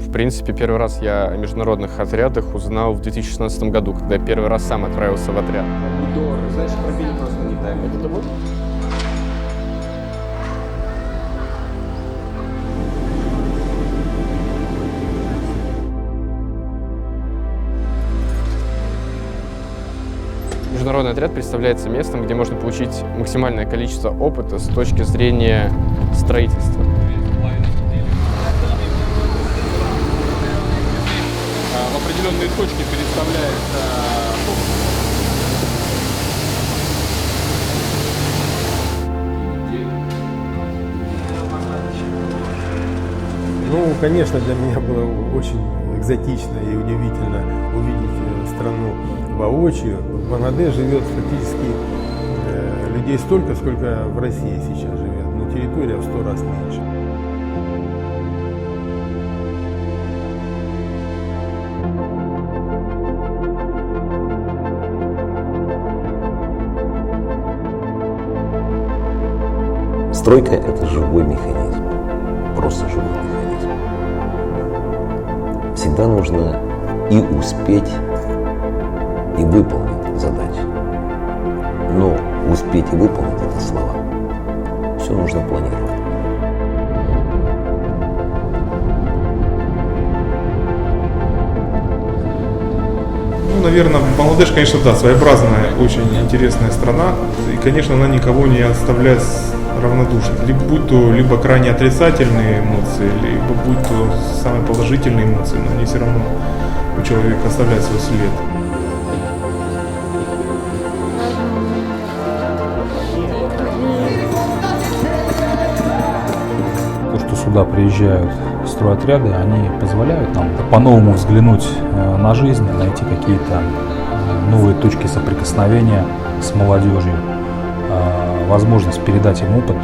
В принципе, первый раз я о международных отрядах узнал в 2016 году, когда я первый раз сам отправился в отряд. Знаешь, пробили просто не так. Это вот? Международный отряд представляется местом, где можно получить максимальное количество опыта с точки зрения строительства. В определенные точки представляется. Ну, конечно, для меня было очень экзотично и удивительно увидеть страну воочию. В Бангладеш живет фактически людей столько, сколько в России сейчас живет, но территория в 100 раз меньше. Стройка – это живой механизм, просто живой механизм. Всегда нужно и успеть, и выполнить задачи. Но успеть и выполнить – это слова. Все нужно планировать. Ну, наверное, Бангладеш, конечно, да, своеобразная, очень интересная страна. И, конечно, она никого не оставляет равнодушным. Либо крайне отрицательные эмоции, либо будь то самые положительные эмоции, но они все равно у человека оставляют свой след. То, что сюда приезжают стройотряды, они позволяют нам по-новому взглянуть на жизнь, найти какие-то новые точки соприкосновения с молодежью, возможность передать им опыт.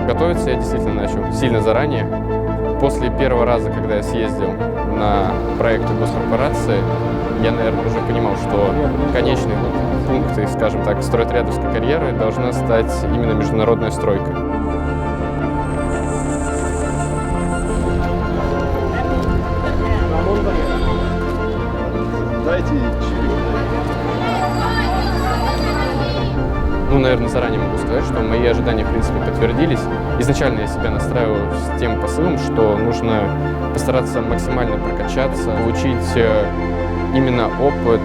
Готовиться я действительно начал сильно заранее. После первого раза, когда я съездил на проекты госкорпорации, я, наверное, уже понимал, что конечный пункт, скажем так, стройотрядовской карьеры должна стать именно международная стройка. Ну, наверное, заранее могу сказать, что мои ожидания, в принципе, подтвердились. Изначально я себя настраивал с тем посылом, что нужно постараться максимально прокачаться, получить именно опыт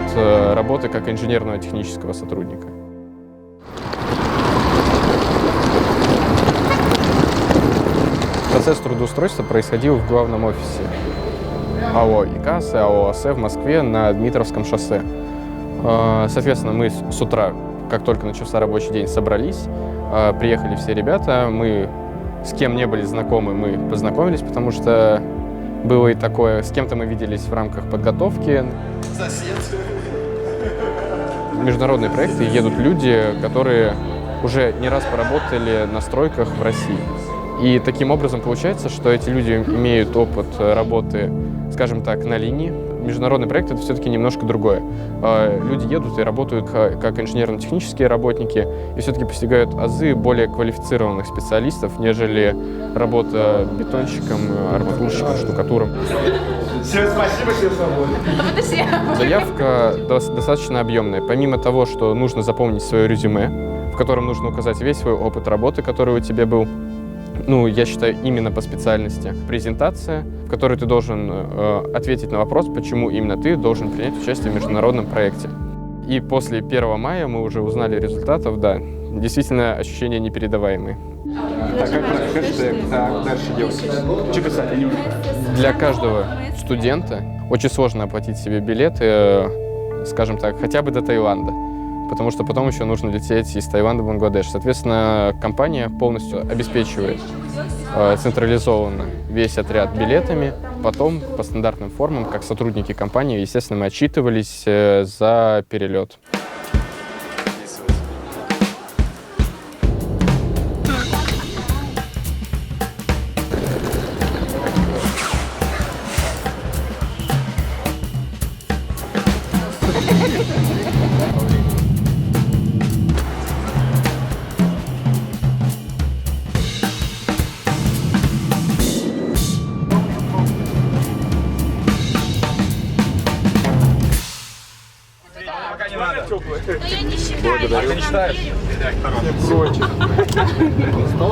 работы как инженерного технического сотрудника. Процесс трудоустройства происходил в главном офисе АО «ИКАС» и АО «АСЭ» в Москве на Дмитровском шоссе. Соответственно, мы с утра, как только начался рабочий день, собрались, приехали все ребята, мы с кем не были знакомы, мы познакомились, потому что было и такое, с кем-то мы виделись в рамках подготовки. В международные проекты едут люди, которые уже не раз поработали на стройках в России. И таким образом получается, что эти люди имеют опыт работы, скажем так, на линии. Международный проект — это все-таки немножко другое. Люди едут и работают как инженерно-технические работники и все-таки постигают азы более квалифицированных специалистов, нежели работа бетонщиком, арматурщиком, штукатуром. Всем спасибо, всем свободны. Заявка достаточно объемная. Помимо того, что нужно заполнить свое резюме, в котором нужно указать весь свой опыт работы, который у тебя был, ну, я считаю, именно по специальности. Презентация, в которой ты должен ответить на вопрос, почему именно ты должен принять участие в международном проекте. И после 1 мая мы уже узнали результатов, да, действительно ощущения непередаваемые. Так, как дальше делать? Что писать? Для каждого студента очень сложно оплатить себе билеты, скажем так, хотя бы до Таиланда. потому что потом еще нужно лететь из Таиланда в Бангладеш. Соответственно, компания полностью обеспечивает централизованно весь отряд билетами. Потом по стандартным формам, как сотрудники компании, естественно, мы отчитывались за перелет.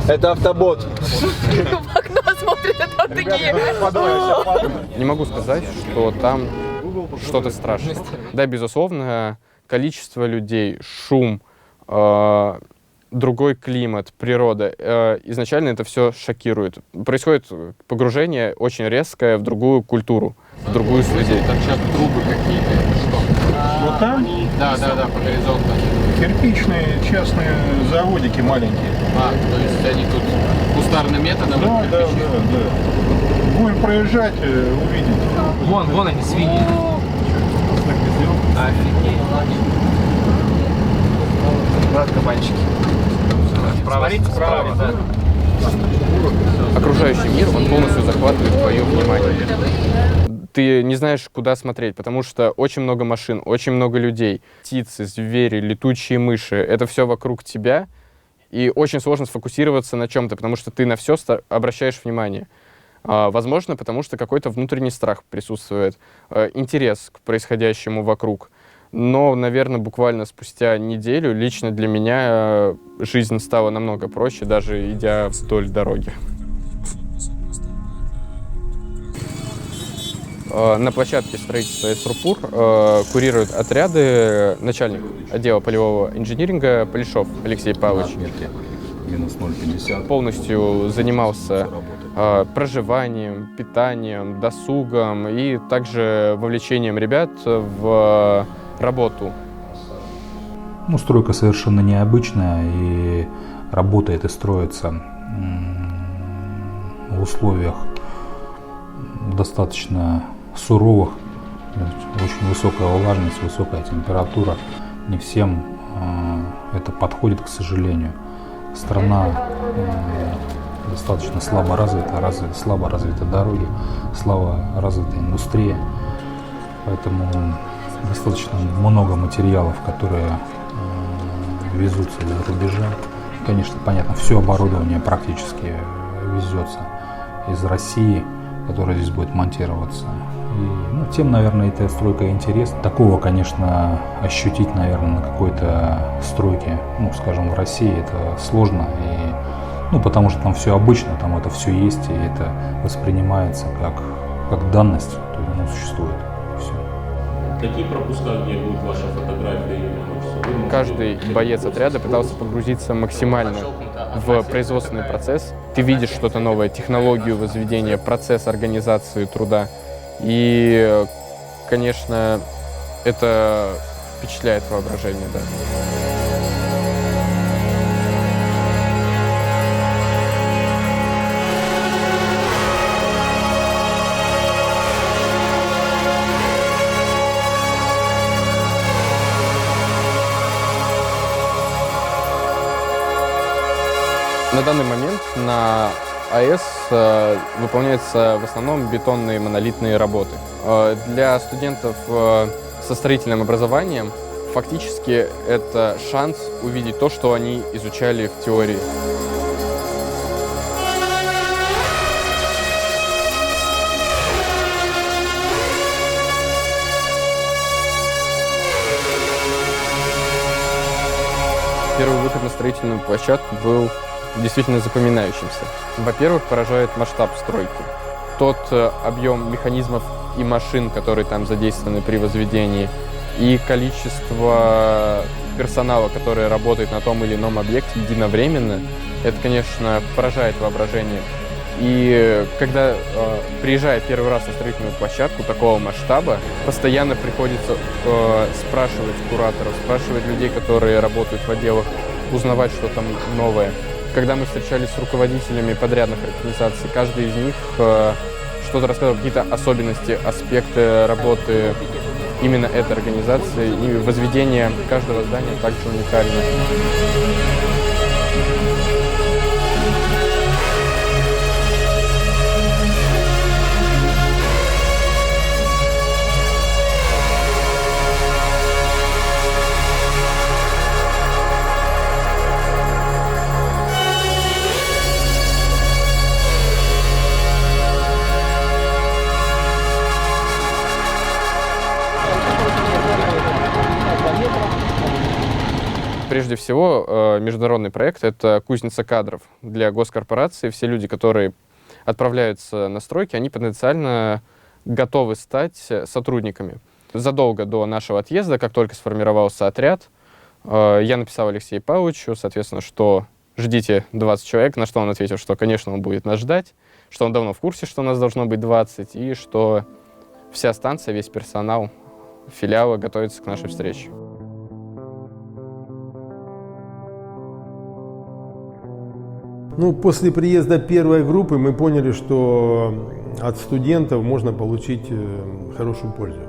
Это автобот. В окно смотрит, а там такие. Не могу сказать, что там что-то страшное. Да, безусловно, количество людей, шум, другой климат, природа. Изначально это все шокирует. Происходит погружение очень резкое в другую культуру, в другую среду. Торчат трубы какие-то, это что? Вот там? Да, по горизонту. Кирпичные частные заводики маленькие. То есть они тут кустарным методом? Да. Будем проезжать, увидеть. Вон они, свиньи. Офигеть. Вот кабанчики. Смотрите справа, да. Окружающий мир, он полностью захватывает твое внимание. Ты не знаешь, куда смотреть, потому что очень много машин, очень много людей, птицы, звери, летучие мыши. Это все вокруг тебя, и очень сложно сфокусироваться на чем-то, потому что ты на все обращаешь внимание. Возможно, потому что какой-то внутренний страх присутствует, интерес к происходящему вокруг. Но, наверное, буквально спустя неделю лично для меня жизнь стала намного проще, даже идя вдоль дороги. На площадке строительства СРУПУР курирует отряды начальник отдела полевого инжиниринга Полишов Алексей Павлович. Полностью занимался проживанием, питанием, досугом и также вовлечением ребят в работу. Стройка совершенно необычная и работает и строится в условиях достаточно суровых, очень высокая влажность, высокая температура. Не всем это подходит, к сожалению. Страна достаточно слабо развиты дороги, слабо развита индустрия, поэтому достаточно много материалов, которые везутся из-за рубежа. Конечно, понятно, все оборудование практически везется из России, которая здесь будет монтироваться. И, тем, наверное, эта стройка интересна. Такого, конечно, ощутить, наверное, на какой-то стройке, скажем, в России это сложно. И, потому что там все обычно, там это все есть, и это воспринимается как данность, то существует. Все. Какие пропуска, где будет ваша фотография? Каждый боец отряда пытался погрузиться максимально в производственный процесс. Ты видишь что-то новое, технологию возведения, процесс организации труда. И, конечно, это впечатляет воображение, да. На данный момент на АЭС выполняются в основном бетонные монолитные работы. Для студентов со строительным образованием фактически это шанс увидеть то, что они изучали в теории. Первый выход на строительную площадку был действительно запоминающимся. Во-первых, поражает масштаб стройки. Тот объем механизмов и машин, которые там задействованы при возведении, и количество персонала, который работает на том или ином объекте единовременно, это, конечно, поражает воображение. И когда приезжая первый раз на строительную площадку такого масштаба, постоянно приходится спрашивать кураторов, спрашивать людей, которые работают в отделах, узнавать, что там новое. Когда мы встречались с руководителями подрядных организаций, каждый из них что-то рассказывал, какие-то особенности, аспекты работы именно этой организации, и возведение каждого здания также уникально. Прежде всего, международный проект — это кузница кадров для госкорпораций. Все люди, которые отправляются на стройки, они потенциально готовы стать сотрудниками. Задолго до нашего отъезда, как только сформировался отряд, я написал Алексею Павловичу, соответственно, что ждите 20 человек, на что он ответил, что, конечно, он будет нас ждать, что он давно в курсе, что нас должно быть 20, и что вся станция, весь персонал филиала готовится к нашей встрече. Ну, после приезда первой группы мы поняли, что от студентов можно получить хорошую пользу.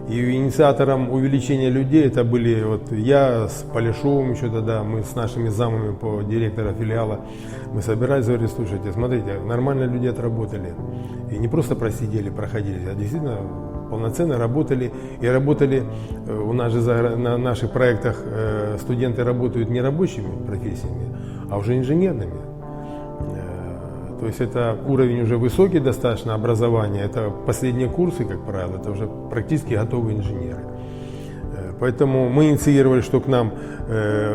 И инициатором увеличения людей это были вот я с Полешовым еще тогда, мы с нашими замами по директора филиала, мы собирались, говорили, слушайте, смотрите, нормально люди отработали. И не просто просидели, проходили, а действительно полноценно работали. И работали, у нас же на наших проектах студенты работают не рабочими профессиями, а уже инженерными. То есть это уровень уже высокий достаточно образования, это последние курсы, как правило, это уже практически готовые инженеры. Поэтому мы инициировали, что к нам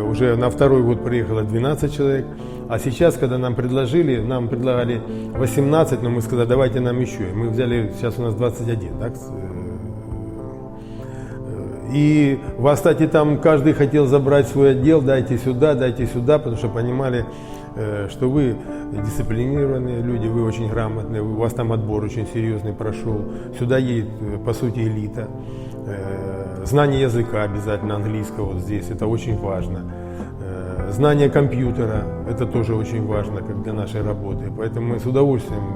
уже на второй год приехало 12 человек, а сейчас, когда нам предлагали 18, но мы сказали, давайте нам еще. И мы взяли, сейчас у нас 21, так? И вас, кстати, там каждый хотел забрать свой отдел, дайте сюда, потому что понимали, что вы дисциплинированные люди, вы очень грамотные, у вас там отбор очень серьезный прошел. Сюда едет, по сути, элита. Знание языка обязательно, английского вот здесь, это очень важно. Знание компьютера, это тоже очень важно, как для нашей работы. Поэтому мы с удовольствием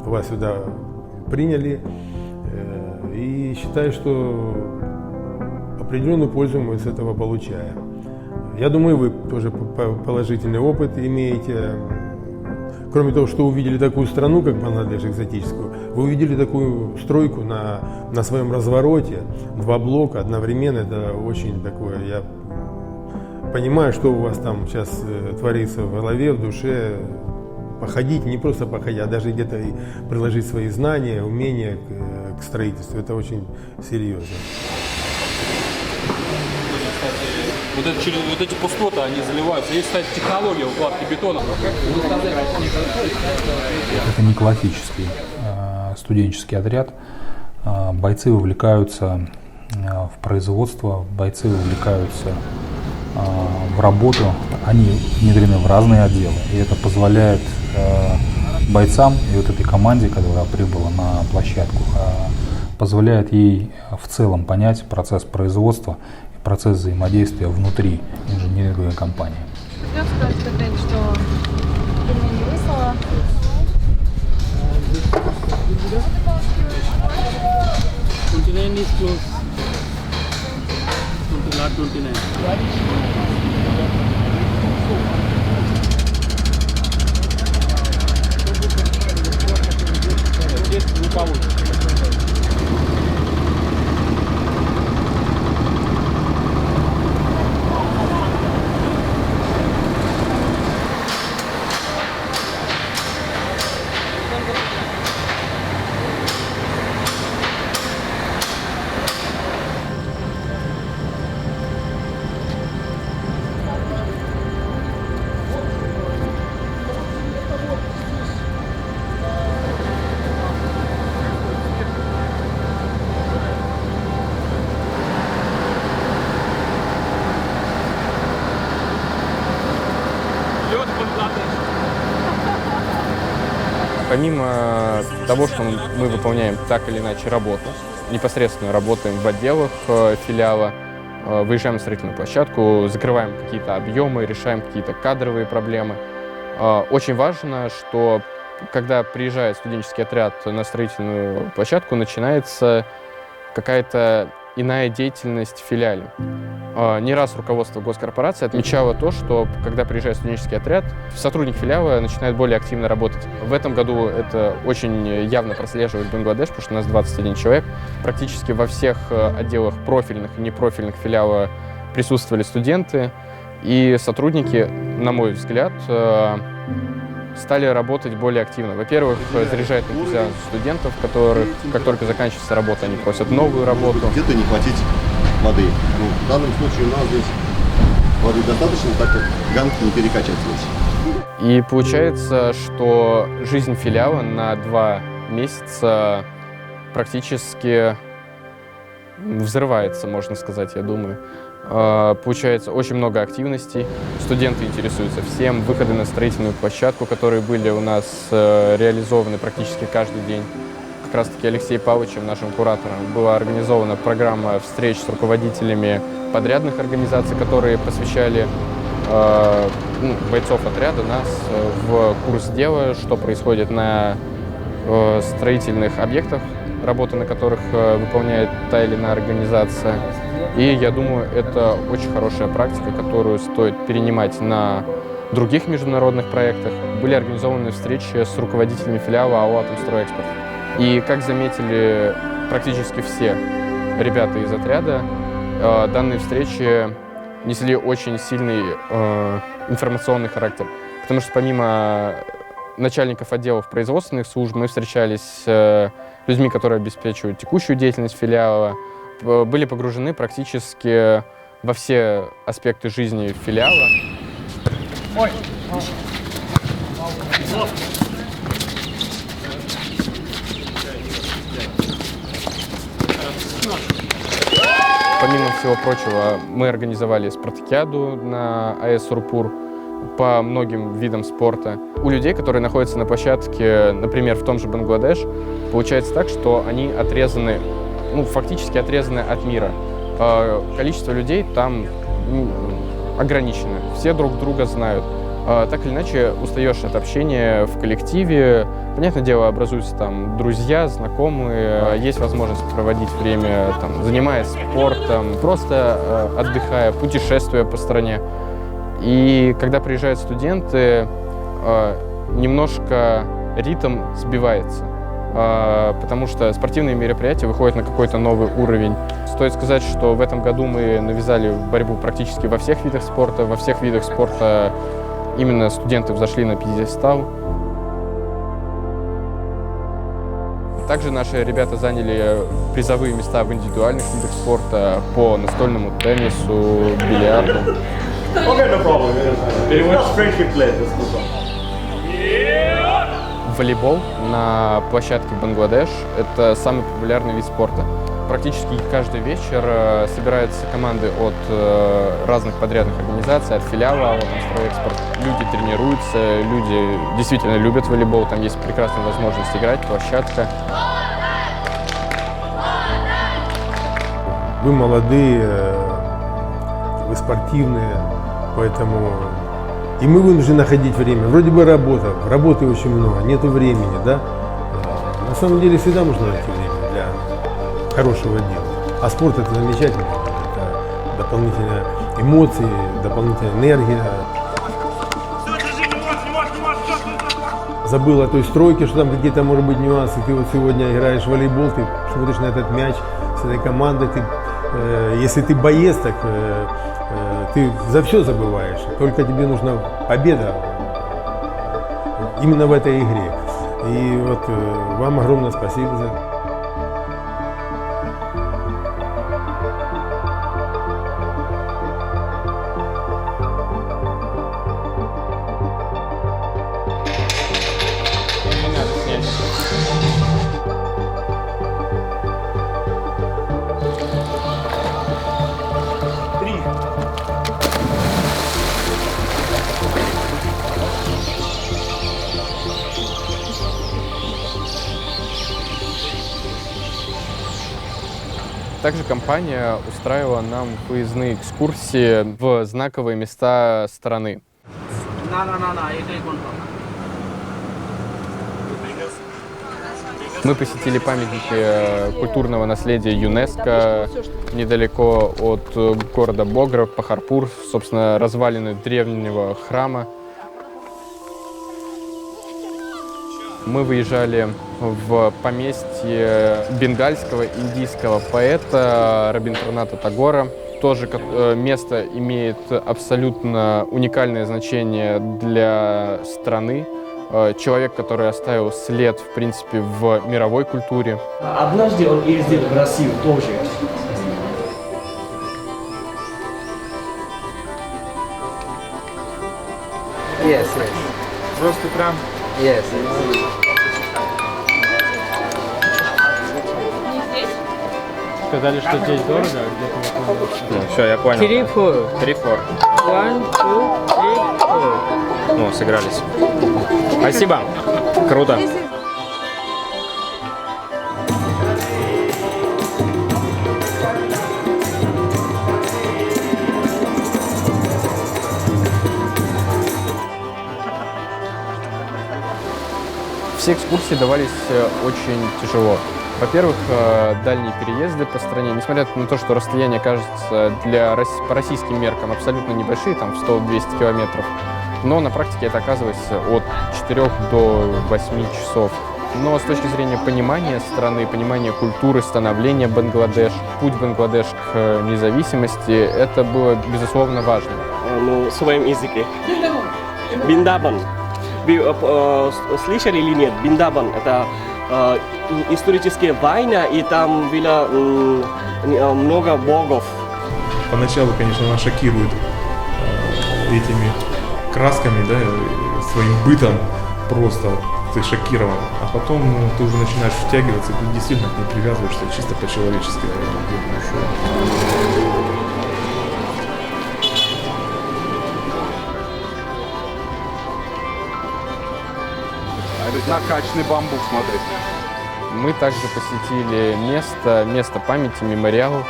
вас сюда приняли. И считаю, что определенную пользу мы с этого получаем. Я думаю, вы тоже положительный опыт имеете. Кроме того, что увидели такую страну, как Бангладеш, экзотическую, вы увидели такую стройку на своем развороте, 2 блока одновременно. Это очень такое, я понимаю, что у вас там сейчас творится в голове, в душе. Походить, не просто походить, а даже где-то и приложить свои знания, умения к строительству. Это очень серьезно. Вот эти пустоты, они заливаются. Есть, кстати, технология укладки бетона. Это не классический студенческий отряд. Бойцы вовлекаются в производство, бойцы вовлекаются в работу. Они внедрены в разные отделы. И это позволяет бойцам и вот этой команде, которая прибыла на площадку, позволяет ей в целом понять процесс производства, процесс взаимодействия внутри инженерной компании. Придется сказать, что пельмени выслала. Помимо того, что мы выполняем так или иначе работу, непосредственно работаем в отделах филиала, выезжаем на строительную площадку, закрываем какие-то объемы, решаем какие-то кадровые проблемы. Очень важно, что когда приезжает студенческий отряд на строительную площадку, начинается какая-то иная деятельность в филиале. Не раз руководство госкорпорации отмечало то, что когда приезжает студенческий отряд, сотрудник филиала начинает более активно работать. В этом году это очень явно прослеживает Бангладеш, потому что у нас 21 человек. Практически во всех отделах профильных и непрофильных филиала присутствовали студенты, и сотрудники, на мой взгляд, стали работать более активно. Во-первых, заряжает энтузиазм студентов, которых, как только заканчивается работа, они просят новую работу. Где-то не хватить воды. Ну, в данном случае у нас здесь воды достаточно, так как ганки не перекачать здесь. И получается, что жизнь филиала на 2 месяца практически взрывается, можно сказать, я думаю. Получается очень много активностей, студенты интересуются всем, выходы на строительную площадку, которые были у нас реализованы практически каждый день. Как раз таки Алексеем Павловичем, нашим куратором, была организована программа встреч с руководителями подрядных организаций, которые посвящали бойцов отряда, нас в курс дела, что происходит на строительных объектах, работы на которых выполняет та или иная организация. И я думаю, это очень хорошая практика, которую стоит перенимать на других международных проектах. Были организованы встречи с руководителями филиала АО «Атомстройэкспорт». И, как заметили практически все ребята из отряда, данные встречи несли очень сильный информационный характер. Потому что помимо начальников отделов производственных служб мы встречались с людьми, которые обеспечивают текущую деятельность филиала, были погружены практически во все аспекты жизни филиала. Помимо всего прочего, мы организовали спартакиаду на АЭС Сурпур по многим видам спорта. У людей, которые находятся на площадке, например, в том же Бангладеш, получается так, что они отрезаны, фактически отрезаны от мира. Количество людей там ограничено, все друг друга знают. Так или иначе, устаешь от общения в коллективе. Понятное дело, образуются там друзья, знакомые, есть возможность проводить время, там, занимаясь спортом, просто отдыхая, путешествуя по стране. И когда приезжают студенты, немножко ритм сбивается, потому что спортивные мероприятия выходят на какой-то новый уровень. Стоит сказать, что в этом году мы навязали борьбу практически во всех видах спорта. Во всех видах спорта именно студенты взошли на пьедестал. Также наши ребята заняли призовые места в индивидуальных видах спорта по настольному теннису, бильярду. Волейбол на площадке Бангладеш – это самый популярный вид спорта. Практически каждый вечер собираются команды от разных подрядных организаций, от филиала «Атомстройэкспорт». Люди тренируются, люди действительно любят волейбол, там есть прекрасная возможность играть, площадка. Вы молодые, вы спортивные, поэтому и мы вынуждены находить время. Вроде бы работы очень много, нету времени, да? На самом деле всегда нужно найти время для хорошего дела. А спорт это замечательно, это дополнительные эмоции, дополнительная энергия. Забыл о той стройке, что там какие-то, может быть, нюансы. Ты вот сегодня играешь в волейбол, ты смотришь на этот мяч с этой командой, если ты боец, так ты за все забываешь. Только тебе нужна победа именно в этой игре. И вот вам огромное спасибо за это. Также компания устраивала нам выездные экскурсии в знаковые места страны. Мы посетили памятники культурного наследия ЮНЕСКО недалеко от города Богров, Пахарпур, собственно, развалины древнего храма. Мы выезжали в поместье бенгальского индийского поэта Рабиндраната Тагора. Тоже место имеет абсолютно уникальное значение для страны. Человек, который оставил след, в принципе, в мировой культуре. Однажды он ездил в Россию тоже. Yes. Просто прям. Yes. Сказали, что здесь дорого, а где-то Все, я понял. 3-4. 3-4. 1, 2, 3, 4. Ну, сыгрались. Спасибо. Круто. Все экскурсии давались очень тяжело. Во-первых, дальние переезды по стране, несмотря на то, что расстояние кажется по российским меркам абсолютно небольшие, там в 100-200 километров, но на практике это оказывается от 4 до 8 часов. Но с точки зрения понимания страны, понимания культуры, становления Бангладеш, путь Бангладеш к независимости, это было, безусловно, важно. Ну, в своем языке. Биндабан. Вы слышали или нет? Биндабан — это историческая война, и там было много богов. Поначалу, конечно, нас шокирует этими красками, да, своим бытом просто ты шокирован. А потом ты уже начинаешь втягиваться, и ты действительно к ней привязываешься чисто по-человечески. Накачанный бамбук, смотри. Мы также посетили место памяти, мемориал,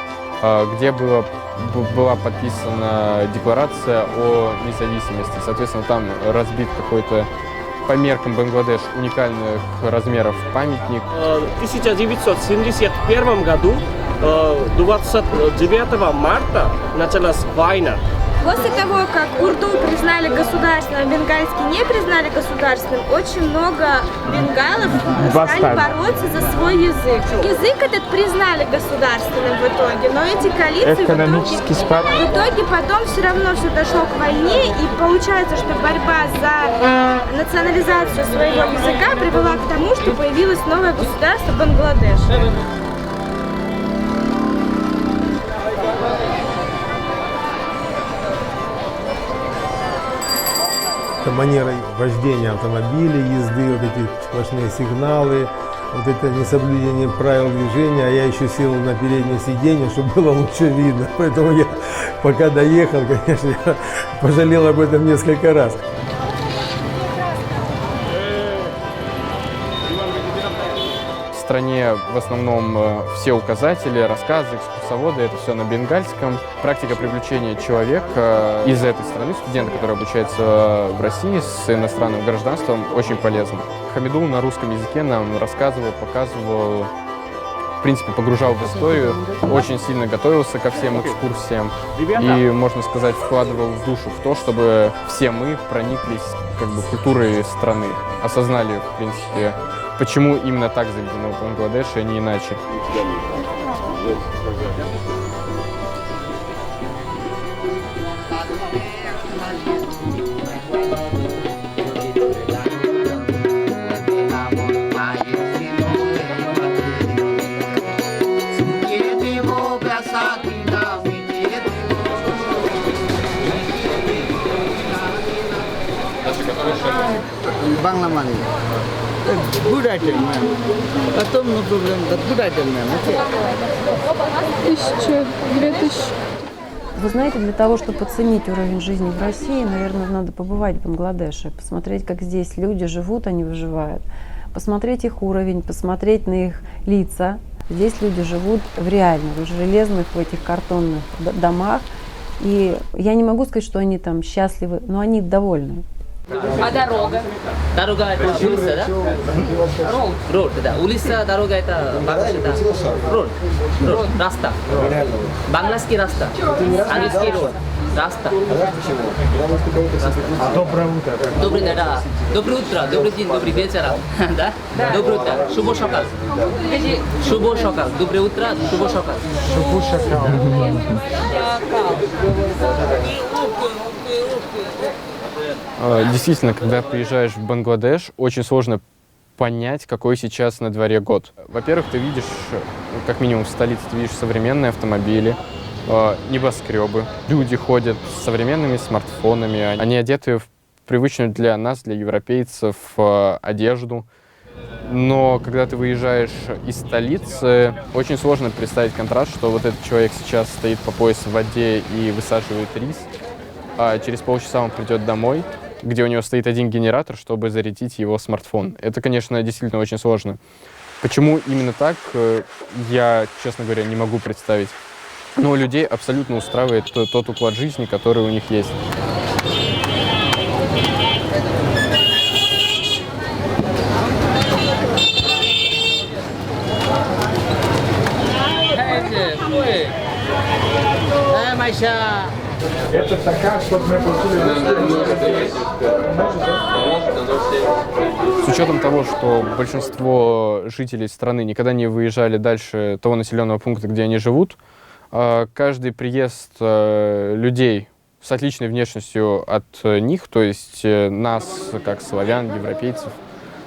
где была подписана декларация о независимости. Соответственно, там разбит какой-то по меркам Бангладеш уникальных размеров памятник. В 1971 году, 29 марта, началась война. После того, как урду признали государственным, а бенгальский не признали государственным, очень много бенгалов стали бороться за свой язык. Язык этот признали государственным в итоге, но эти коалиции в итоге потом все равно все дошло к войне, и получается, что борьба за национализацию своего языка привела к тому, что появилось новое государство Бангладеш. Манерой вождения автомобиля, езды, вот эти сплошные сигналы, вот это несоблюдение правил движения, а я еще сел на переднее сиденье, чтобы было лучше видно. Поэтому я, пока доехал, конечно, я пожалел об этом несколько раз. В стране в основном все указатели, рассказы, экскурсоводы, это все на бенгальском. Практика привлечения человека из этой страны, студента, который обучается в России с иностранным гражданством, очень полезна. Хамидул на русском языке нам рассказывал, показывал, в принципе, погружал в историю, очень сильно готовился ко всем экскурсиям и, можно сказать, вкладывал в душу в то, чтобы все мы прониклись культурой страны, осознали, в принципе, почему именно так заведено в Бангладеше, а не иначе. Bangla money. Good item, ma'am. Потом, no problem. That good item, ma'am. Okay. 1000, 2000. Вы знаете, для того, чтобы оценить уровень жизни в России, наверное, надо побывать в Бангладеше, посмотреть, как здесь люди живут, они выживают, посмотреть их уровень, посмотреть на их лица, Здесь люди живут в реальных, в железных, в этих картонных домах. И я не могу сказать, что они там счастливы, но они довольны. А дорога? Дорога это улица, да? Роуд, да. Улица, дорога это роуд. Раста. Банглийский раста. Английский роуд. Раста. Доброе утро. Доброе утро, добрый день, добрый вечер. Да? Доброе утро. Шубо шокал. Шубо шокал. Доброе утро, шубо шокал. Шубо шокал. Действительно, когда приезжаешь в Бангладеш, очень сложно понять, какой сейчас на дворе год. Во-первых, ты видишь, как минимум в столице, ты видишь современные автомобили, небоскребы. Люди ходят с современными смартфонами, они одеты в привычную для нас, для европейцев, одежду. Но когда ты выезжаешь из столицы, очень сложно представить контраст, что вот этот человек сейчас стоит по пояс в воде и высаживает рис, а через полчаса он придет домой, где у него стоит один генератор, чтобы зарядить его смартфон. Это, конечно, действительно очень сложно. Почему именно так, я, честно говоря, не могу представить. Но людей абсолютно устраивает тот уклад жизни, который у них есть. Это такая, чтобы мы получили... С учетом того, что большинство жителей страны никогда не выезжали дальше того населенного пункта, где они живут, каждый приезд людей с отличной внешностью от них, то есть нас, как славян, европейцев,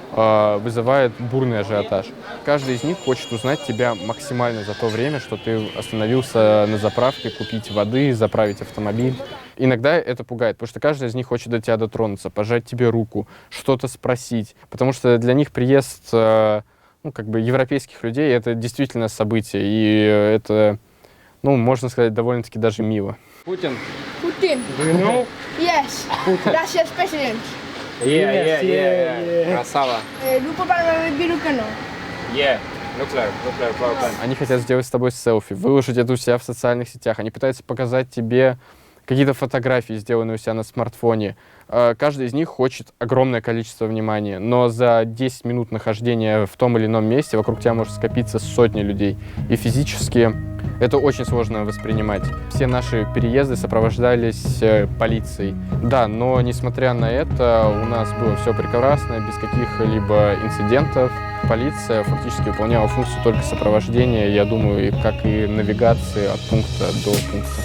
вызывает бурный ажиотаж. Каждый из них хочет узнать тебя максимально за то время, что ты остановился на заправке, купить воды, заправить автомобиль. Иногда это пугает, потому что каждый из них хочет до тебя дотронуться, пожать тебе руку, что-то спросить. Потому что для них приезд европейских людей — это действительно событие, и это, можно сказать, довольно-таки даже мило. Putin. Putin. Do you know? Yes. Putin. Russia's president. Yeah. Красава. Lupo para Birukano. Yeah. Nuclear power plant. Они хотят сделать с тобой селфи, выложить это у себя в социальных сетях. Они пытаются показать тебе какие-то фотографии, сделанные у себя на смартфоне. Каждый из них хочет огромное количество внимания, но за 10 минут нахождения в том или ином месте вокруг тебя может скопиться сотни людей. И физически это очень сложно воспринимать. Все наши переезды сопровождались полицией. Да, но несмотря на это, у нас было все прекрасно, без каких-либо инцидентов. Полиция фактически выполняла функцию только сопровождения, я думаю, как и навигации от пункта до пункта.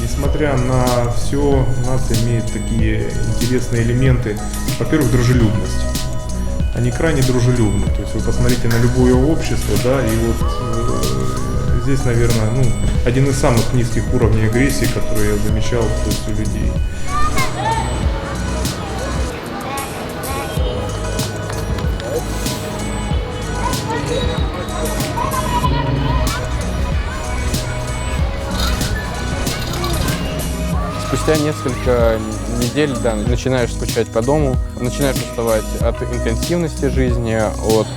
Несмотря на все, нация имеет такие интересные элементы. Во-первых, дружелюбность. Они крайне дружелюбны. То есть вы посмотрите на любое общество, да, и вот здесь, наверное, один из самых низких уровней агрессии, которые я замечал, то есть у людей. Спустя несколько недель, начинаешь скучать по дому, начинаешь уставать от интенсивности жизни, от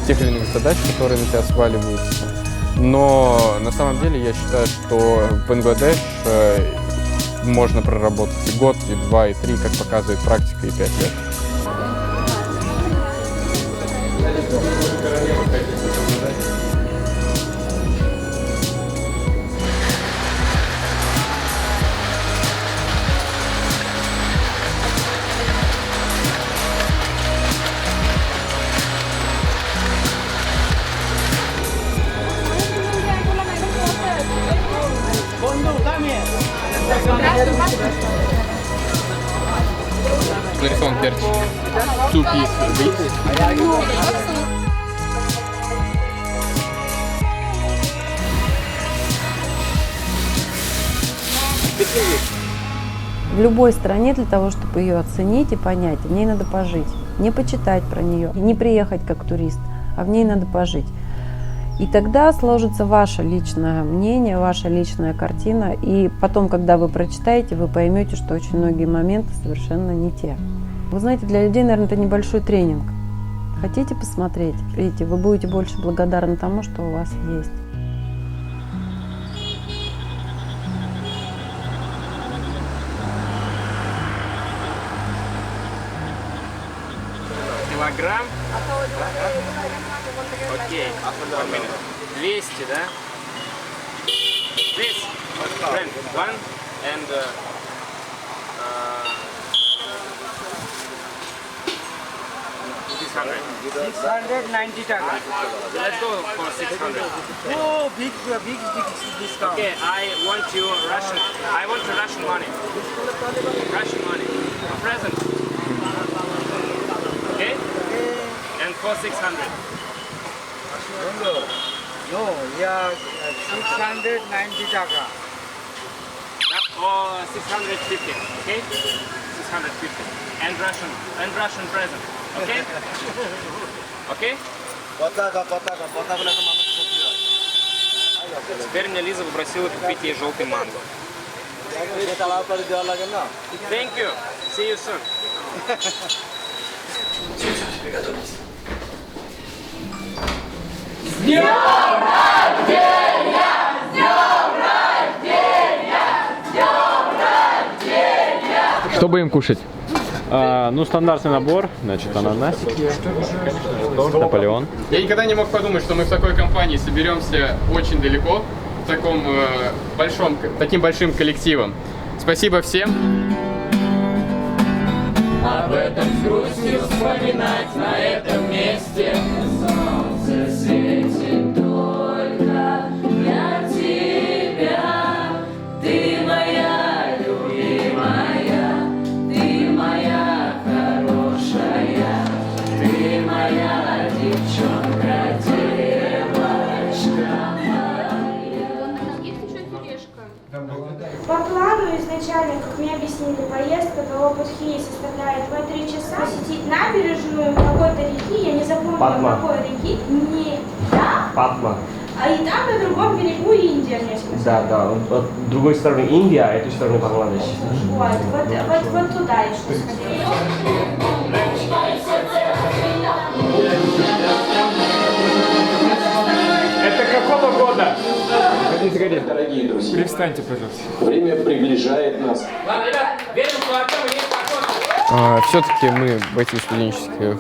тех или иных задач, которые на тебя сваливаются. Но на самом деле я считаю, что в Бангладеш можно проработать и год, и 2, и 3, как показывает практика, и 5 лет. Нарисован перчик. Two piece. В любой стране для того, чтобы ее оценить и понять, в ней надо пожить. Не почитать про нее, не приехать как турист, а в ней надо пожить. И тогда сложится ваше личное мнение, ваша личная картина. И потом, когда вы прочитаете, вы поймете, что очень многие моменты совершенно не те. Вы знаете, для людей, наверное, это небольшой тренинг. Хотите посмотреть? Видите, вы будете больше благодарны тому, что у вас есть. Килограмм? Окей, 200, да? This, friend, one, and 690 taka. let's go for 600. Oh, big discount. Okay, I want Russian money. Russian money. A present. Okay? And for 600. No, yeah, 690 taka. Or 650, okay? 650. And Russian present. Okay? Okay? Теперь мне Лиза попросила купить ей желтый манго. Thank you. See you soon. Приготовьтесь. С днем рождения! С днем рождения! С днем рождения! Что будем кушать? Ну, стандартный набор, значит, ананасики, Наполеон. Я никогда не мог подумать, что мы в такой компании соберемся очень далеко, в таким большим коллективом. Спасибо всем. Об этом с грустью вспоминать на этом месте. Солнце светит только для тебя. Ты моя любимая, ты моя хорошая, ты моя девчонка, девочка По плану изначально, как мне объяснили, поездка до Путхи составляет 2-3 часа. Посетить набережную какой-то реки, я не запомнила, какой реки, не я, Патма. и там на другом берегу Индия, мне сказали. Да, от другой стороны Индия, а этой стороны Бангладеш. Вот туда еще сходили. Это какого года? Дорогие друзья, перестаньте, пожалуйста. Время приближает нас. Ладно, ребят, верим, что Артем есть подход. Все-таки мы бойцы студенческих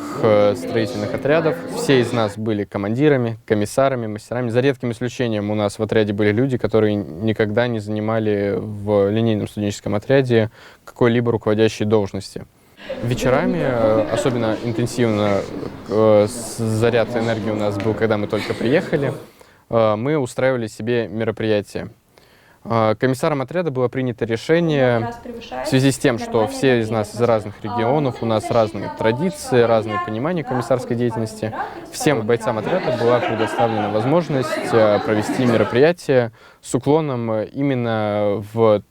строительных отрядов. Все из нас были командирами, комиссарами, мастерами. За редким исключением у нас в отряде были люди, которые никогда не занимали в линейном студенческом отряде какой-либо руководящей должности. Вечерами, особенно интенсивно заряд энергии у нас был, когда мы только приехали, мы устраивали себе мероприятия. Комиссаром отряда было принято решение в связи с тем, что все из нас из разных регионов, у нас разные традиции, разные понимания комиссарской деятельности. Всем бойцам отряда была предоставлена возможность провести мероприятие с уклоном именно в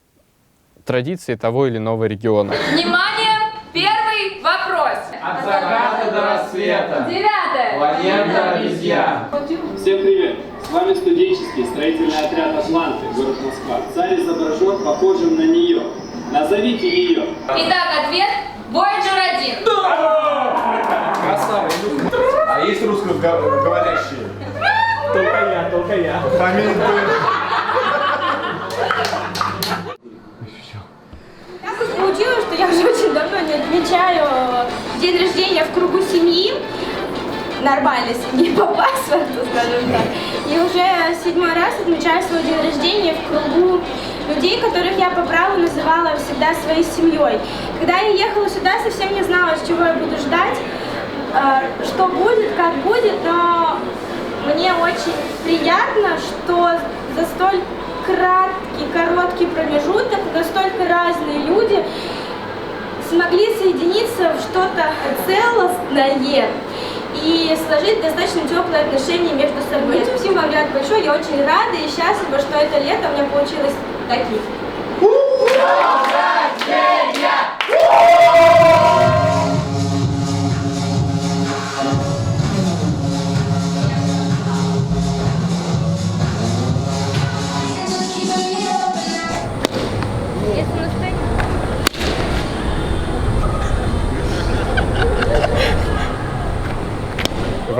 традиции того или иного региона. Внимание! Первый вопрос. От заката до рассвета. 9. Планета обезьян. Всем привет! С вами студенческий строительный отряд «Атланты», город Москва. Царь изображен похожим на нее. Назовите ее. Итак, ответ Voyager 1. Красава, а есть русскоговорящие? Только я. Фамилия. Так уж получилось, что я уже очень давно не отмечаю день рождения в кругу семьи. Нормальной семьи по паспорту, скажем так. И уже 7-й раз отмечаю свой день рождения в кругу людей, которых я по праву называла всегда своей семьей. Когда я ехала сюда, совсем не знала, чего я буду ждать, что будет, как будет, но мне очень приятно, что за столь короткий промежуток настолько разные люди смогли соединиться в что-то целостное и сложить достаточно теплые отношения между собой. Спасибо вам, ребят, большое. Я очень рада и счастлива, что это лето у меня получилось таким.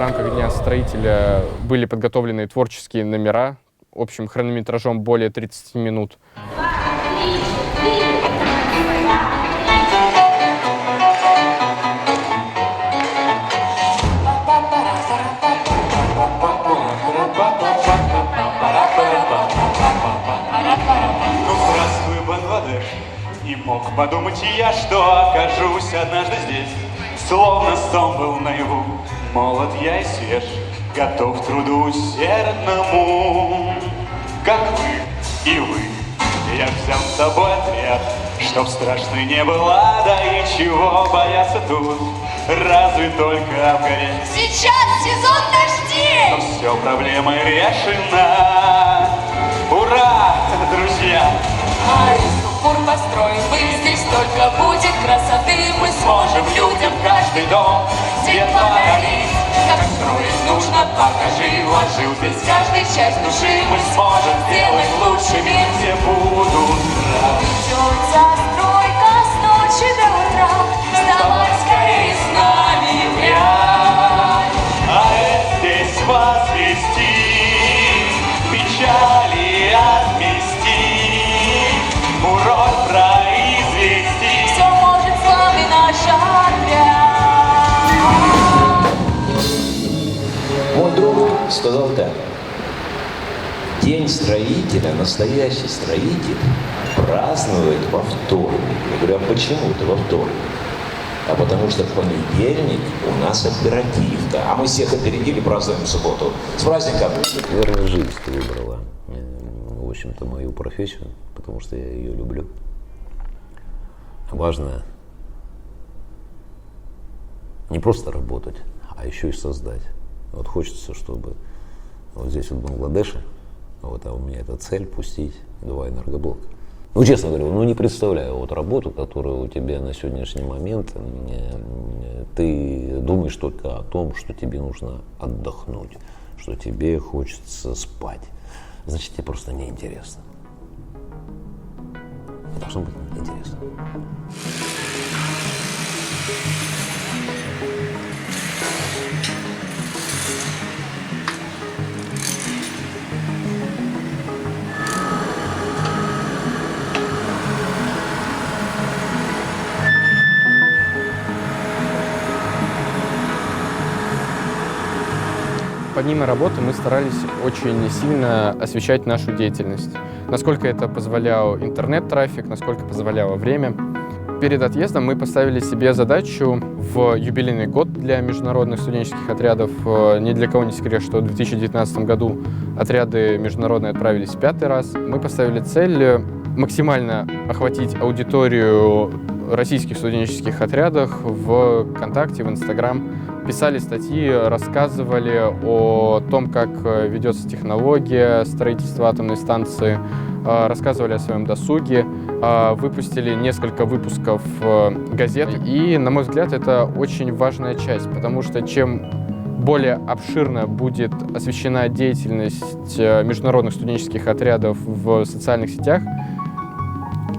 рамках Дня строителя были подготовлены творческие номера общим хронометражом более 30 минут. Не мог подумать я, что окажусь однажды здесь. Словно сон был наяву, молод я и свеж, готов к труду усердному. Как вы и вы, я взял с собой отряд, чтоб страшной не было, да и чего бояться тут, разве только обгореть. Сейчас сезон дождей! Но все проблемы решена. Ура, друзья! Фур построим мы, здесь только будет красоты. Мы сможем людям каждый дом свет подарить. Как строить нужно, покажи, вложил здесь каждый часть души. Мы сможем сделать лучше мир, где будут рады. Идет застройка с ночи до утра. Вставай скорее с нами в ряд. А здесь возвести, печали отмести, урок произвести. Все может славный наш отряд. Мой друг сказал так: День строителя, настоящий строитель, празднует во вторник. Я говорю, а почему это во вторник? А потому что в понедельник у нас оперативка, а мы всех опередили, празднуем в субботу. С праздником! Наверное, жизнь ты выбрала, в общем-то, мою профессию, потому что я ее люблю. Важно не просто работать, а еще и создать. Вот хочется, чтобы вот здесь вот в Бангладеше, вот, а у меня это цель пустить 2 энергоблока. Ну, честно говоря, не представляю вот работу, которая у тебя на сегодняшний момент, ты думаешь только о том, что тебе нужно отдохнуть, что тебе хочется спать. Значит, тебе просто неинтересно. Должно быть интересно. Помимо работы мы старались очень сильно освещать нашу деятельность. Насколько это позволял интернет-трафик, насколько позволяло время. Перед отъездом мы поставили себе задачу в юбилейный год для международных студенческих отрядов. Ни для кого не секрет, что в 2019 году отряды международные отправились в 5-й раз. Мы поставили цель максимально охватить аудиторию российских студенческих отрядах в ВКонтакте, в Инстаграм. Писали статьи, рассказывали о том, как ведется технология строительства атомной станции, рассказывали о своем досуге, выпустили несколько выпусков газет. И, на мой взгляд, это очень важная часть, потому что чем более обширно будет освещена деятельность международных студенческих отрядов в социальных сетях,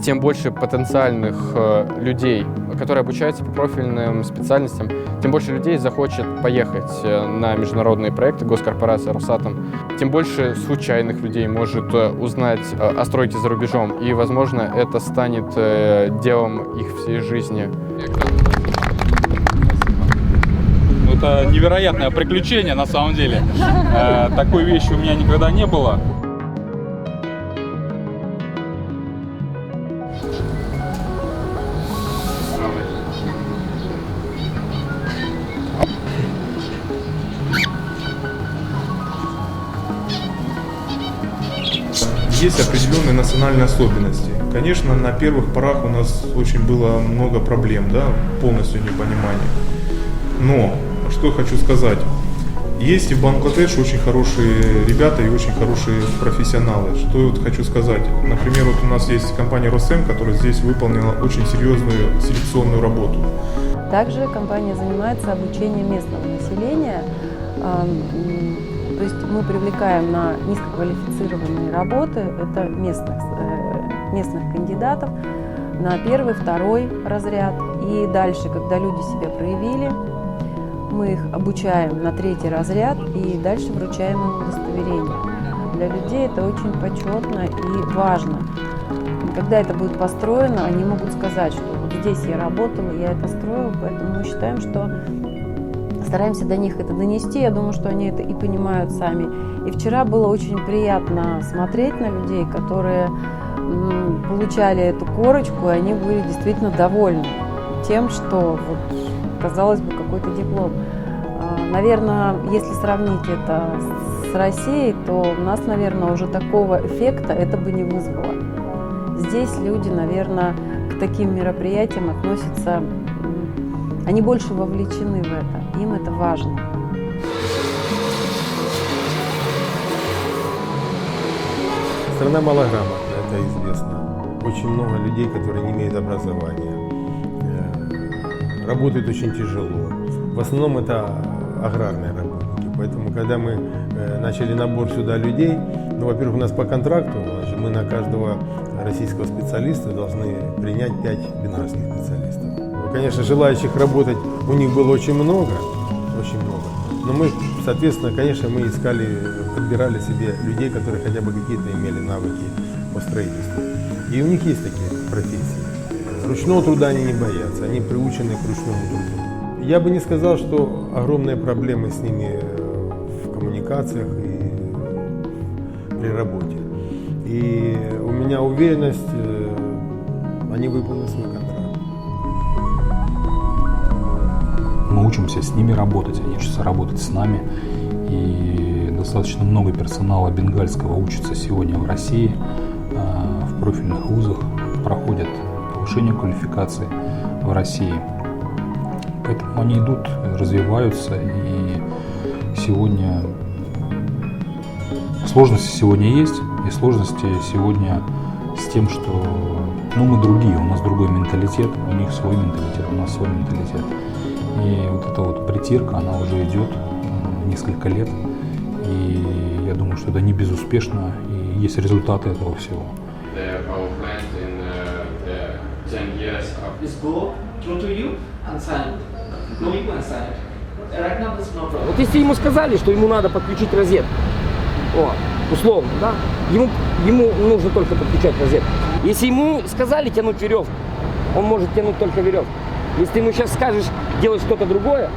тем больше потенциальных людей, которые обучаются по профильным специальностям, тем больше людей захочет поехать на международные проекты госкорпорации «Росатом», тем больше случайных людей может узнать о стройке за рубежом, и, возможно, это станет делом их всей жизни. Это невероятное приключение, на самом деле. Такой вещи у меня никогда не было. Есть определенные национальные особенности. Конечно, на первых порах у нас очень было много проблем, да, полностью непонимания. Но, что я хочу сказать, есть и в Бангладеше очень хорошие ребята и очень хорошие профессионалы. Что я вот хочу сказать, например, вот у нас есть компания «Росэм», которая здесь выполнила очень серьезную селекционную работу. Также компания занимается обучением местного населения. То есть мы привлекаем на низкоквалифицированные работы, это местных кандидатов, на 1-й, 2-й разряд. И дальше, когда люди себя проявили, Мы их обучаем на 3-й разряд и дальше вручаем им удостоверение. Для людей это очень почетно и важно. Когда это будет построено, они могут сказать, что вот здесь я работал, я это строил, поэтому мы считаем, что стараемся до них это донести. Я думаю, что они это и понимают сами. И вчера было очень приятно смотреть на людей, которые получали эту корочку, и они были действительно довольны тем, что, вот, казалось бы, какой-то диплом. Наверное, если сравнить это с Россией, то у нас, наверное, уже такого эффекта это бы не вызвало. Здесь люди, наверное, к таким мероприятиям относятся, они больше вовлечены в это, им это важно. Страна малограмотная, это известно. Очень много людей, которые не имеют образования, работают очень тяжело. В основном это аграрные работники. Поэтому, когда мы начали набор сюда людей, ну, во-первых, у нас по контракту, значит, мы на каждого российского специалиста должны принять 5 бенгальских специалистов. Ну, конечно, желающих работать у них было очень много. Но мы, соответственно, конечно, мы искали, подбирали себе людей, которые хотя бы какие-то имели навыки по строительству. И у них есть такие профессии. Ручного труда они не боятся, они приучены к ручному труду. Я бы не сказал, что огромные проблемы с ними в коммуникациях и при работе. И у меня уверенность, они выполнят свой контракт. Мы учимся с ними работать, они учатся работать с нами. И достаточно много персонала бенгальского учится сегодня в России, в профильных вузах, проходят повышение квалификации в России. Поэтому они идут, развиваются, и сегодня сложности сегодня есть, и сложности сегодня с тем, что мы другие, у нас другой менталитет, у них свой менталитет, у нас свой менталитет. И вот эта вот притирка, она уже идет несколько лет, и я думаю, что это не безуспешно, и есть результаты этого всего. Вот если ему сказали, что ему надо подключить розетку, условно, да, ему нужно только подключать розетку. Если ему сказали тянуть веревку, он может тянуть только веревку. Если ты ему сейчас скажешь делать что-то другое,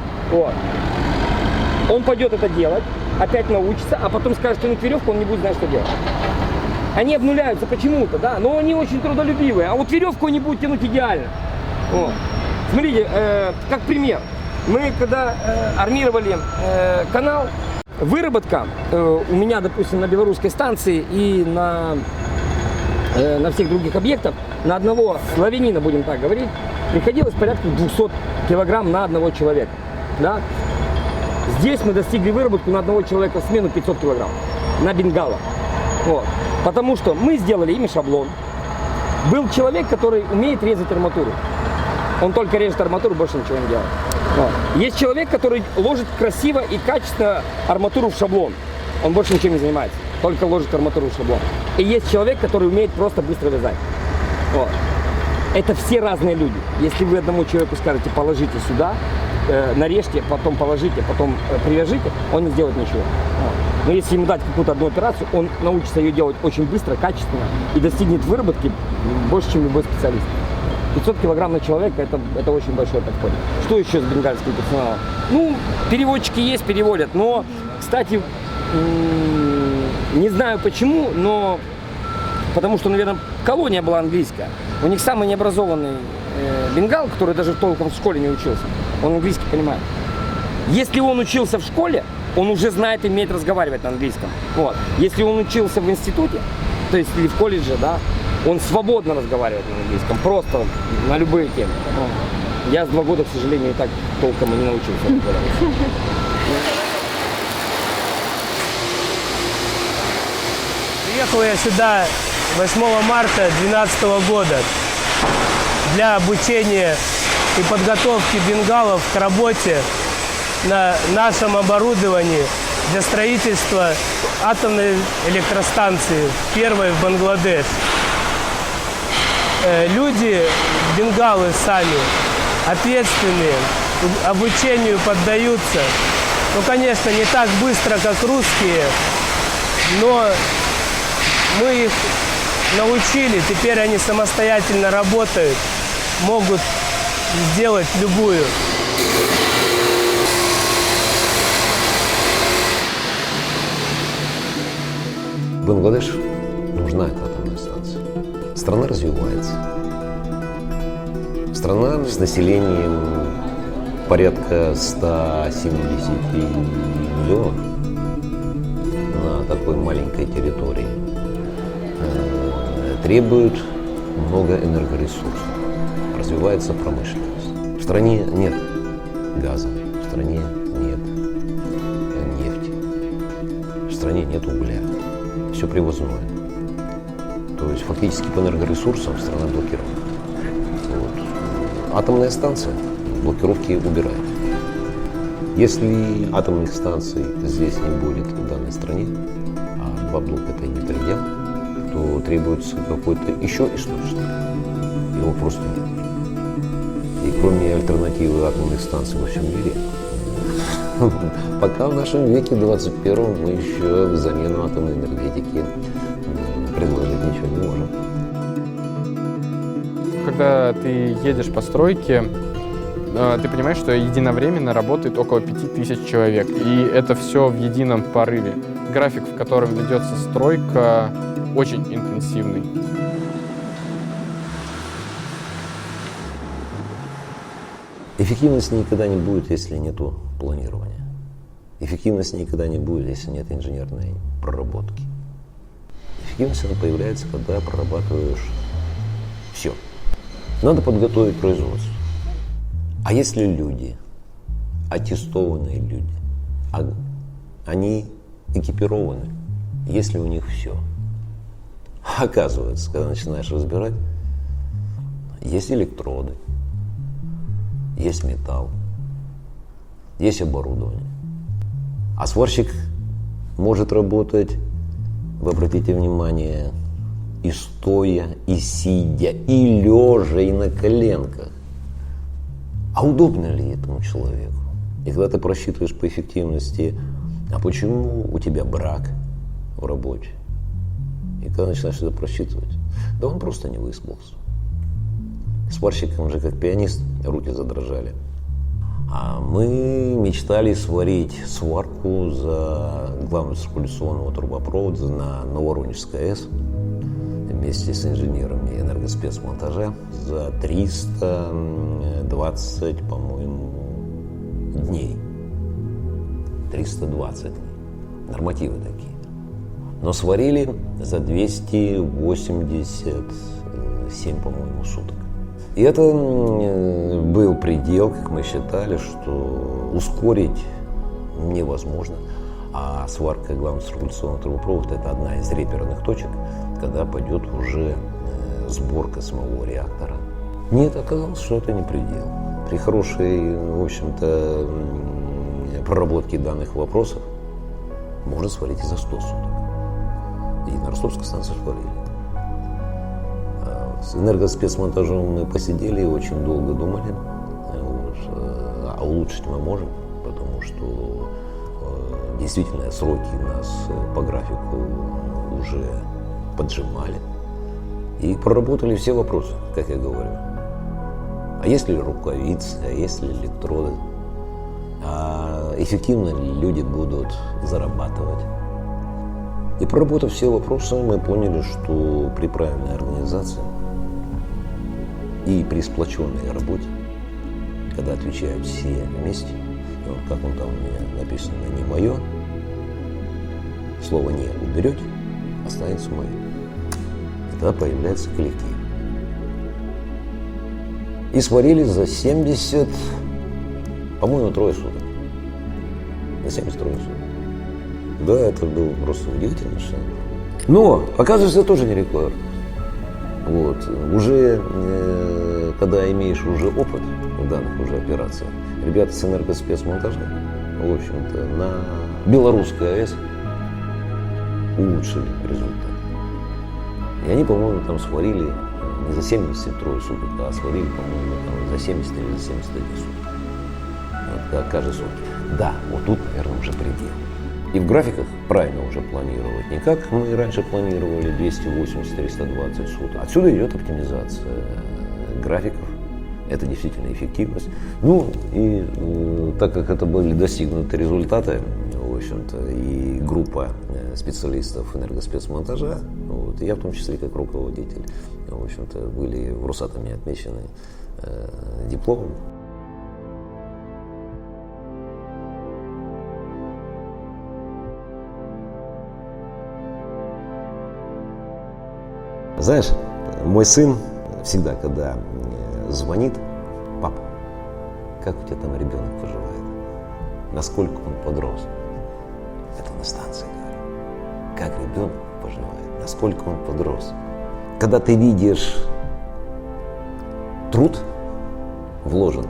он пойдет это делать, опять научится, а потом скажешь тянуть веревку, он не будет знать, что делать. Они обнуляются почему-то, да, но они очень трудолюбивые, а вот веревку они будут тянуть идеально. Смотрите, как пример. Мы когда армировали канал, выработка у меня, допустим, на белорусской станции и на всех других объектах, на одного славянина, будем так говорить, приходилось порядка 200 килограмм на одного человека. Да? Здесь мы достигли выработку на одного человека в смену 500 килограмм на бенгала. Потому что мы сделали ими шаблон. Был человек, который умеет резать арматуру. Он только режет арматуру, больше ничего не делает. Есть человек, который ложит красиво и качественно арматуру в шаблон. Он больше ничем не занимается, только ложит арматуру в шаблон. И есть человек, который умеет просто быстро вязать. Это все разные люди. Если вы одному человеку скажете, положите сюда, нарежьте, потом положите, потом привяжите, он не сделает ничего. Но если ему дать какую-то одну операцию, он научится ее делать очень быстро, качественно и достигнет выработки больше, чем любой специалист. 500 килограмм на человека это очень большой подход. Что еще с бенгальским персоналом? Переводчики есть, переводят, но, кстати, не знаю почему, но потому что, наверное, колония была английская. У них самый необразованный бенгал, который даже толком в школе не учился, он английский понимает. Если он учился в школе, он уже знает и умеет разговаривать на английском. Если он учился в институте, то есть или в колледже, да, он свободно разговаривает на английском, просто на любые темы. Я с 2 года, к сожалению, и так толком и не научился разговаривать. Приехал я сюда 8 марта 2012 года для обучения и подготовки бенгалов к работе на нашем оборудовании для строительства атомной электростанции, первой в Бангладеш. Люди, бенгалы сами, ответственные, обучению поддаются. Ну, конечно, не так быстро, как русские, но мы их научили, теперь они самостоятельно работают, могут сделать любую. Бангладеш нужна эта атомная станция. Страна развивается. Страна с населением порядка 170 миллионов на такой маленькой территории требует много энергоресурсов. Развивается промышленность. В стране нет газа, в стране нет нефти, в стране нет угля. Все привозное. То есть фактически по энергоресурсам страна блокирована. Вот. Атомная станция блокировки убирает. Если атомных станций здесь не будет в данной стране, а два блока это не предел, то требуется какой-то еще источник. Его просто нет. И кроме альтернативы атомных станций во всем мире, пока в нашем веке 21 мы еще замену атомной энергетики предложить ничего не можем. Когда ты едешь по стройке, ты понимаешь, что единовременно работает около 5000 человек. И это все в едином порыве. График, в котором ведется стройка, очень интенсивный. Эффективности никогда не будет, если нет планирования. Эффективности никогда не будет, если нет инженерной проработки. Эффективность она появляется, когда прорабатываешь все. Надо подготовить производство. А если люди, аттестованные люди, они экипированы, если у них все. Оказывается, когда начинаешь разбирать, есть электроды, есть металл, есть оборудование. А сварщик может работать, вы обратите внимание, и стоя, и сидя, и лежа, и на коленках. А удобно ли этому человеку? И когда ты просчитываешь по эффективности, а почему у тебя брак в работе? И когда начинаешь это просчитывать, да он просто не выспался. Сварщиком же, как пианист, руки задрожали. А мы мечтали сварить сварку за главного циркуляционного трубопровода на Новоронежской АЭС вместе с инженерами энергоспецмонтажа за 320, по-моему, дней. 320 дней. Нормативы такие. Но сварили за 287, по-моему, суток. И это был предел, как мы считали, что ускорить невозможно. А сварка главного циркуляционного трубопровода – это одна из реперных точек, когда пойдет уже сборка самого реактора. Нет, оказалось, что это не предел. При хорошей, в общем-то, проработке данных вопросов можно сварить и за 100 суток. И на Ростовской станции сварили. С энергоспецмонтажом мы посидели и очень долго думали. Вот. А улучшить мы можем, потому что действительно сроки нас по графику уже поджимали. И проработали все вопросы, как я говорю. А есть ли рукавицы, а есть ли электроды? А эффективно ли люди будут зарабатывать? И проработав все вопросы, мы поняли, что при правильной организации и при сплоченной работе, когда отвечают все вместе, вот как он там у меня написано, не мое, слово не уберете, останется мое. И тогда появляется коллектив. И сварили за 70, по-моему, 3 суток. За 73 суток. Да, это было просто удивительно. Что... Но, оказывается, это тоже не рекорд. Вот. Уже, когда имеешь уже опыт в данных уже операциях, ребята с энергоспецмонтажа, в общем-то, на Белорусской АЭС улучшили результат. И они, по-моему, там сварили не за 73 суток, а сварили, по-моему, там за 70 или за 71 суток. да, каждые сутки. Да, вот тут, наверное, уже предел. И в графиках правильно уже планировать. Не как мы раньше планировали 280-320 суток. Отсюда идет оптимизация графиков. Это действительно эффективность. Ну и так как это были достигнуты результаты, в общем-то, и группа специалистов энергоспецмонтажа, вот, я в том числе как руководитель, в общем-то, были в Росатоме отмечены дипломом. Знаешь, мой сын всегда, когда звонит: папа, как у тебя там ребенок поживает? Насколько он подрос? Это на станции говорю. Как ребенок поживает? Насколько он подрос? Когда ты видишь труд вложенный,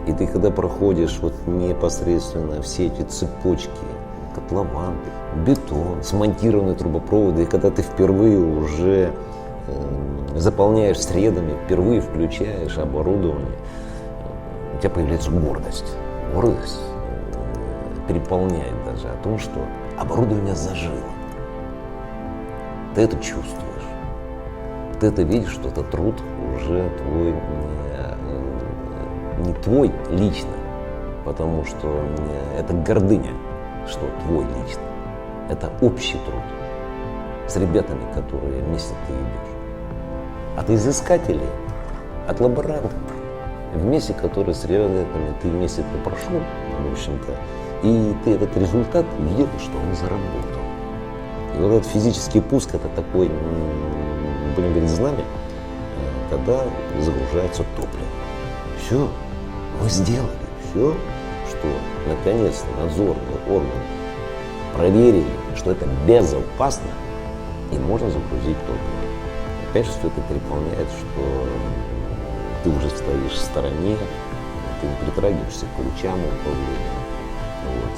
и ты когда проходишь вот непосредственно все эти цепочки, котлован, бетон, смонтированные трубопроводы, и когда ты впервые уже заполняешь средами, впервые включаешь оборудование, у тебя появляется гордость. Гордость переполняет даже о том, что оборудование зажило. Ты это чувствуешь. Ты это видишь, что этот труд уже твой, не твой лично, потому что это гордыня, что твой лично. Это общий труд с ребятами, которые вместе ты идешь. От изыскателей, от лаборантов, вместе, которые с ребятами ты вместе это прошел, в общем-то, и ты этот результат видел, что он заработал. И вот этот физический пуск, это такой, будем говорить, знамя, когда загружается топливо. Все, мы сделали все, что наконец-то надзорные органы проверили, что это безопасно, и можно загрузить топливо. Опять же, все это переполняет, что ты уже стоишь в стороне, ты не притрагиваешься к ключам управления. Вот.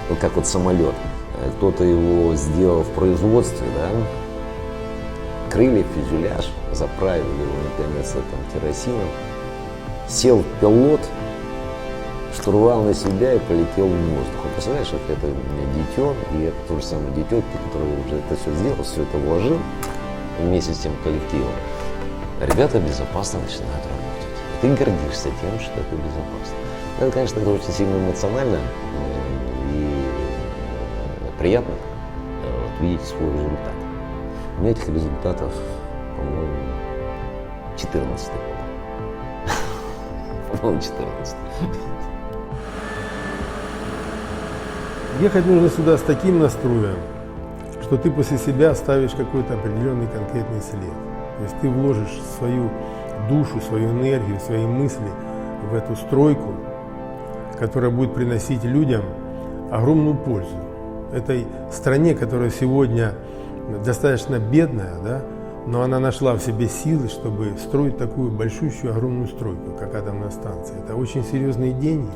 Ну, как вот самолет. Кто-то его сделал в производстве, да? Крылья, фюзеляж, заправили его наконец там керосином. Сел пилот, штурвал на себя и полетел в воздух. А представляешь, вот это дитё, и это тот же самый дитё, который уже это все сделал, все это вложил вместе с тем коллективом. Ребята безопасно начинают работать. И ты гордишься тем, что это безопасно. Это, конечно, это очень сильно эмоционально и приятно видеть свой результат. У меня этих результатов, по-моему, 14. По-моему, 14. Ехать нужно сюда с таким настроем, что ты после себя оставишь какой-то определенный конкретный след. То есть ты вложишь свою душу, свою энергию, свои мысли в эту стройку, которая будет приносить людям огромную пользу. Этой стране, которая сегодня достаточно бедная, да, но она нашла в себе силы, чтобы строить такую большущую, огромную стройку, как атомная станция. Это очень серьезные деньги,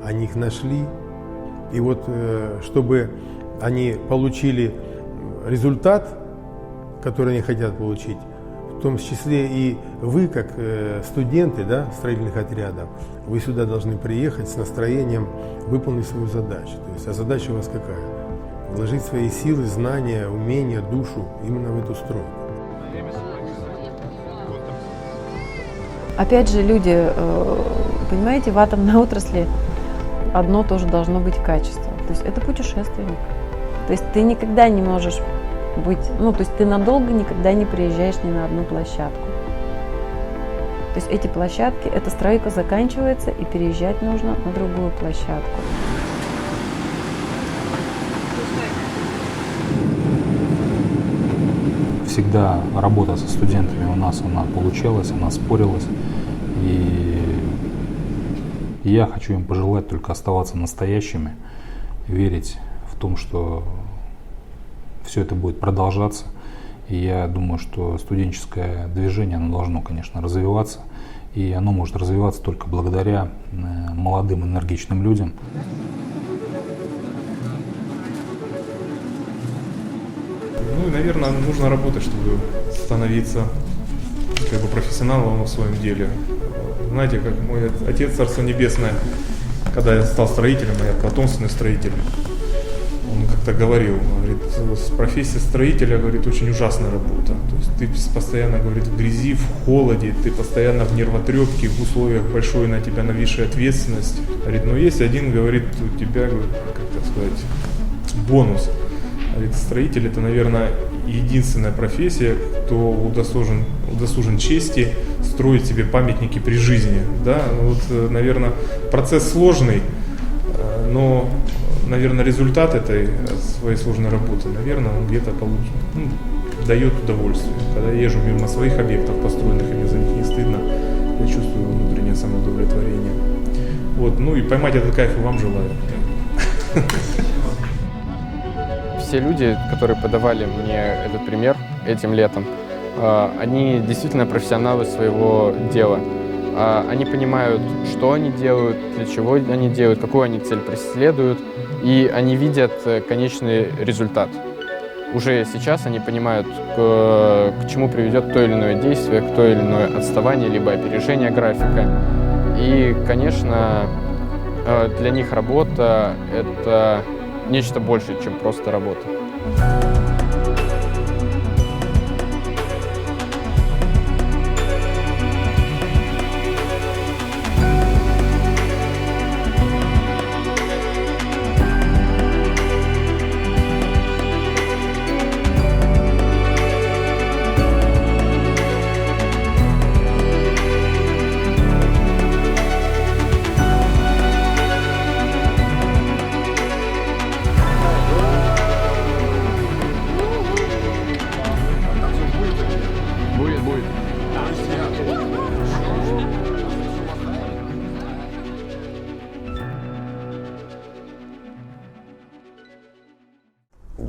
они их нашли. И вот чтобы они получили результат, который они хотят получить, в том числе и вы, как студенты, да, строительных отрядов, вы сюда должны приехать с настроением выполнить свою задачу. То есть, а задача у вас какая? Вложить свои силы, знания, умения, душу именно в эту стройку. Опять же, люди, понимаете, в атомной отрасли одно тоже должно быть качество. То есть это путешественник. То есть ты никогда не можешь быть, ну, то есть ты надолго никогда не приезжаешь ни на одну площадку. То есть эти площадки, эта стройка заканчивается, и переезжать нужно на другую площадку. Всегда работа со студентами у нас, она получалась, она спорилась. И я хочу им пожелать только оставаться настоящими, верить в том, что все это будет продолжаться. И я думаю, что студенческое движение, оно должно, конечно, развиваться. И оно может развиваться только благодаря молодым, энергичным людям. Ну и, наверное, нужно работать, чтобы становиться как бы профессионалом в своем деле. знаете, как мой отец, Царство Небесное, когда я стал строителем, я потомственный строитель, он как-то говорил, говорит, профессия строителя, говорит, очень ужасная работа. То есть ты постоянно, говорит, в грязи, в холоде, ты постоянно в нервотрепке, в условиях большой на тебя нависшей ответственности. Говорит, но есть один, говорит, у тебя, как так сказать, бонус. Говорит, строитель — это, наверное, единственная профессия, кто удосужен чести строить себе памятники при жизни. Да? Вот, наверное, процесс сложный, но, наверное, результат этой своей сложной работы, наверное, он где-то дает удовольствие. Когда я езжу мимо своих объектов построенных, и мне за них не стыдно, я чувствую внутреннее самоудовлетворение. Вот, ну и поймать этот кайф и вам желаю. Все люди, которые подавали мне этот пример этим летом, они действительно профессионалы своего дела. Они понимают, что они делают, для чего они делают, какую они цель преследуют, и они видят конечный результат. Уже сейчас они понимают, к чему приведет то или иное действие, к то или иное отставание, либо опережение графика. И, конечно, для них работа — это нечто большее, чем просто работа.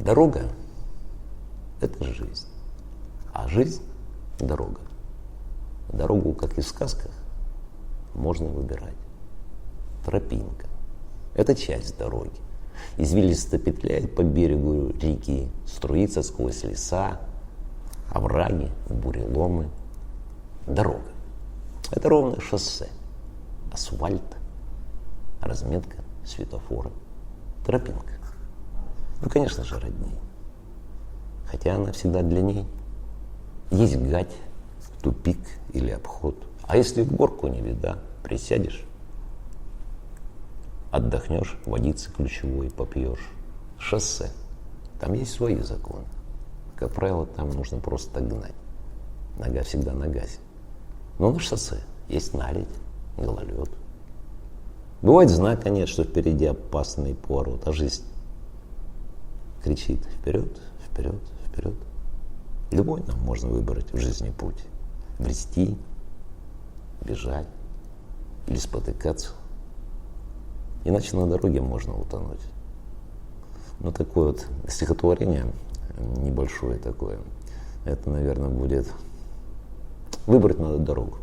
Дорога – это жизнь, а жизнь – дорога. Дорогу, как и в сказках, можно выбирать. Тропинка – это часть дороги. Извилисто петляет по берегу реки, струится сквозь леса, овраги, буреломы. Дорога – это ровное шоссе, асфальт, разметка, светофоры, тропинка. Ну, конечно же, родней. Хотя она всегда длинней. Есть гать, тупик или обход. А если в горку не беда, присядешь, отдохнешь, водицы ключевой попьешь. Шоссе. Там есть свои законы. Как правило, там нужно просто гнать. Нога всегда на газе. Но на шоссе есть наледь, гололед. Бывает знак, конечно, что впереди опасный поворот, а жизнь кричит вперед, вперед, вперед. Любой нам можно выбрать в жизни путь. Брести, бежать или спотыкаться. Иначе на дороге можно утонуть. Но такое вот стихотворение, небольшое такое, это, наверное, будет «Выбрать надо дорогу».